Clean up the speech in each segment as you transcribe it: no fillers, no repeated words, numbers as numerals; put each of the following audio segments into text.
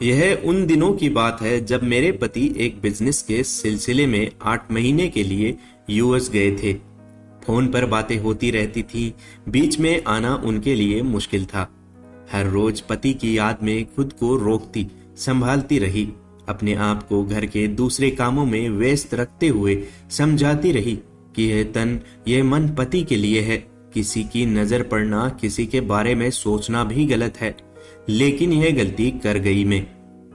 यह उन दिनों की बात है जब मेरे पति एक बिजनेस के सिलसिले में 8 महीने के लिए यूएस गए थे। फोन पर बातें होती रहती थी, बीच में आना उनके लिए मुश्किल था। हर रोज पति की याद में खुद को रोकती संभालती रही, अपने आप को घर के दूसरे कामों में व्यस्त रखते हुए समझाती रही कि यह तन यह मन पति के लिए है। किसी की नजर पड़ना, किसी के बारे में सोचना भी गलत है, लेकिन यह गलती कर गई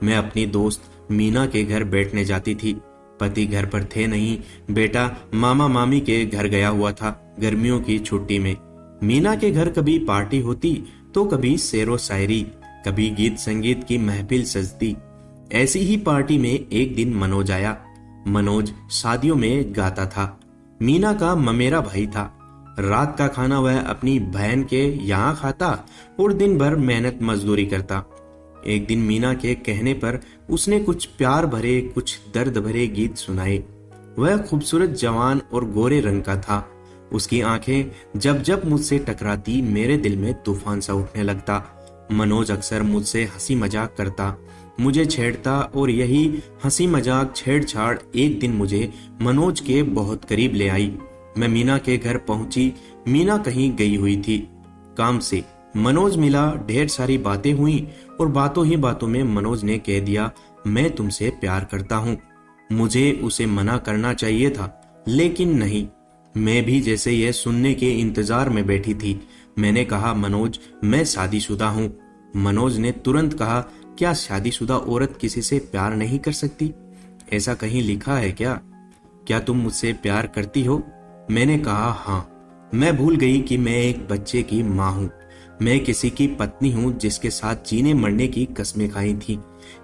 मैं अपनी दोस्त मीना के घर बैठने जाती थी। पति घर पर थे नहीं, बेटा मामा मामी के घर गया हुआ था गर्मियों की छुट्टी में। मीना के घर कभी पार्टी होती तो कभी शेरो शायरी, कभी गीत संगीत की महफिल सजती। ऐसी ही पार्टी में एक दिन मनोज आया। मनोज शादियों में गाता था, मीना का ममेरा भाई था। रात का खाना वह अपनी बहन के यहाँ खाता और दिन भर मेहनत मजदूरी करता। एक दिन मीना के कहने पर उसने कुछ प्यार भरे कुछ दर्द भरे गीत सुनाए। वह खूबसूरत जवान और गोरे रंग का था। उसकी आंखें जब जब मुझसे टकराती मेरे दिल में तूफान सा उठने लगता। मनोज अक्सर मुझसे हंसी मजाक करता, मुझे छेड़ता और यही हंसी मजाक छेड़छाड़ एक दिन मुझे मनोज के बहुत करीब ले आई। मैं मीना के घर पहुंची। मीना कहीं गई हुई थी काम से। मनोज मिला, ढेर सारी बातें हुई और बातों ही बातों में मनोज ने कह दिया, मैं तुमसे प्यार करता हूँ। मुझे उसे मना करना चाहिए था, लेकिन नहीं। मैं भी जैसे यह सुनने के इंतजार में बैठी थी। मैंने कहा, मनोज मैं शादीशुदा हूँ। मनोज ने तुरंत कहा, क्या शादीशुदा औरत किसी से प्यार नहीं कर सकती? ऐसा कहीं लिखा है क्या? क्या तुम मुझसे प्यार करती हो? मैंने कहा, हाँ। मैं भूल गई कि मैं एक बच्चे की माँ हूँ। मैं किसी की पत्नी हूँ जिसके साथ जीने मरने की कस्में खाई थी।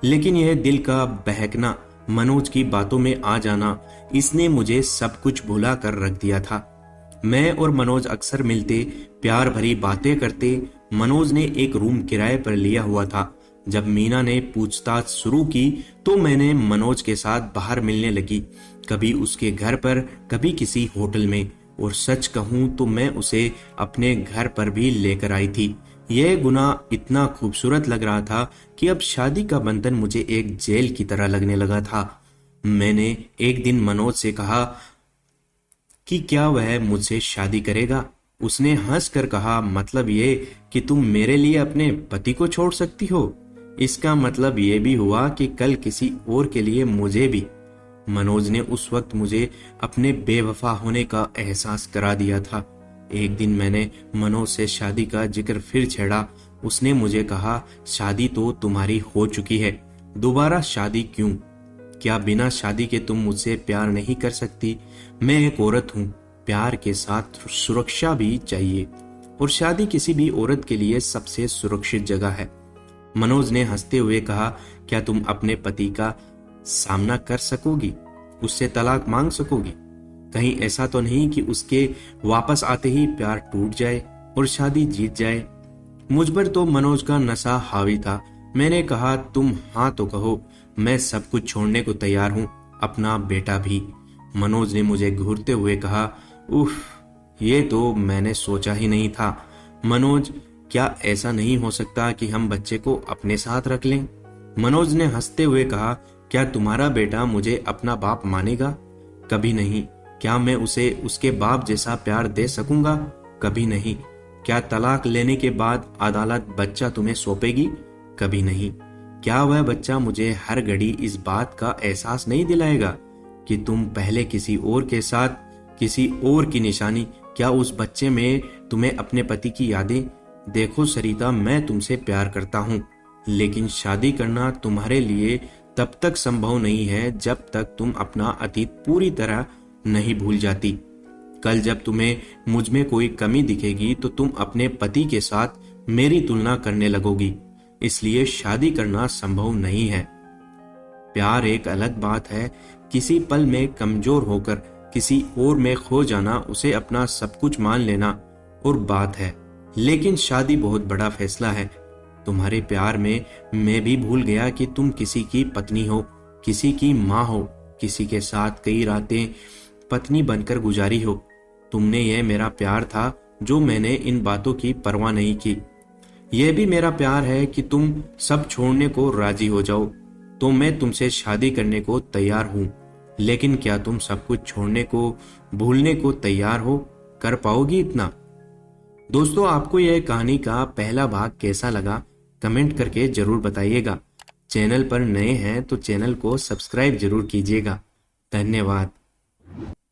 लेकिन यह दिल का बहकना, मनोज की बातों में आ जाना, इसने मुझे सब कुछ भुला कर रख दिया था। मैं और मनोज अक्सर मिलते, प्यार भरी बातें करते। मनोज ने एक रूम किराए पर लिया हुआ था। जब मीना ने पूछताछ शुरू की तो मैंने मनोज के साथ बाहर मिलने लगी, कभी उसके घर पर, कभी किसी होटल में। और सच कहूं तो मैं उसे अपने घर पर भी लेकर आई थी। यह गुनाह इतना खूबसूरत लग रहा था कि अब शादी का बंधन मुझे एक जेल की तरह लगने लगा था। मैंने एक दिन मनोज से कहा कि क्या वह मुझसे शादी करेगा। उसने हंस कर कहा, मतलब ये कि तुम मेरे लिए अपने पति को छोड़ सकती हो? इसका मतलब ये भी हुआ कि कल किसी और के लिए मुझे भी। मनोज ने उस वक्त मुझे अपने बेवफा होने का एहसास करा दिया था। एक दिन मैंने मनोज से शादी का जिक्र फिर छेड़ा। उसने मुझे कहा, शादी तो तुम्हारी हो चुकी है, दोबारा शादी क्यों? क्या बिना शादी के तुम मुझसे प्यार नहीं कर सकती? मैं एक औरत हूँ, प्यार के साथ सुरक्षा भी चाहिए, और शादी किसी भी औरत के लिए सबसे सुरक्षित जगह है। मनोज ने हंसते हुए कहा, क्या तुम अपने पति का सामना कर सकोगी? उससे तलाक मांग सकोगी? कहीं ऐसा तो नहीं कि उसके वापस आते ही प्यार टूट जाए और शादी जीत जाए? मुझ पर तो मनोज का नशा हावी था। मैंने कहा, तुम हाँ तो कहो, मैं सब कुछ छोड़ने को तैयार हूँ, अपना बेटा भी। मनोज ने मुझे घूरते हुए कहा, उफ, ये तो मैंने सोचा ही नहीं था। मनोज, क्या ऐसा नहीं हो सकता कि हम बच्चे को अपने साथ रख लें? मनोज ने हंसते हुए कहा, क्या तुम्हारा बेटा मुझे अपना बाप मानेगा? कभी नहीं। क्या मैं उसे उसके बाप जैसा प्यार दे सकूंगा? कभी नहीं। क्या तलाक लेने के बाद अदालत बच्चा तुम्हें सौंपेगी? कभी नहीं। क्या वह बच्चा मुझे हर घड़ी इस बात का एहसास नहीं दिलाएगा कि तुम पहले किसी और के साथ, किसी और की निशानी? क्या उस बच्चे में तुम्हें अपने पति की यादें? देखो सरिता, मैं तुमसे प्यार करता हूँ, लेकिन शादी करना तुम्हारे लिए तब तक संभव नहीं है जब तक तुम अपना अतीत पूरी तरह नहीं भूल जाती। कल जब तुम्हें मुझ में कोई कमी दिखेगी तो तुम अपने पति के साथ मेरी तुलना करने लगोगी। इसलिए शादी करना संभव नहीं है। प्यार एक अलग बात है, किसी पल में कमजोर होकर किसी और में खो जाना, उसे अपना सब कुछ मान लेना और बात है। लेकिन शादी बहुत बड़ा फैसला है। तुम्हारे प्यार में मैं भी भूल गया कि तुम किसी की पत्नी हो, किसी की माँ हो, किसी के साथ कई रातें पत्नी बनकर गुजारी हो। तुमने यह मेरा प्यार था जो मैंने इन बातों की परवाह नहीं की। यह भी मेरा प्यार है कि तुम सब छोड़ने को राजी हो जाओ, तो मैं तुमसे शादी करने को तैयार हूं। लेकिन क्या तुम सब कुछ छोड़ने को, भूलने को तैयार हो? कर पाओगी इतना? दोस्तों, आपको यह कहानी का पहला भाग कैसा लगा कमेंट करके जरूर बताइएगा। चैनल पर नए हैं तो चैनल को सब्सक्राइब जरूर कीजिएगा। धन्यवाद।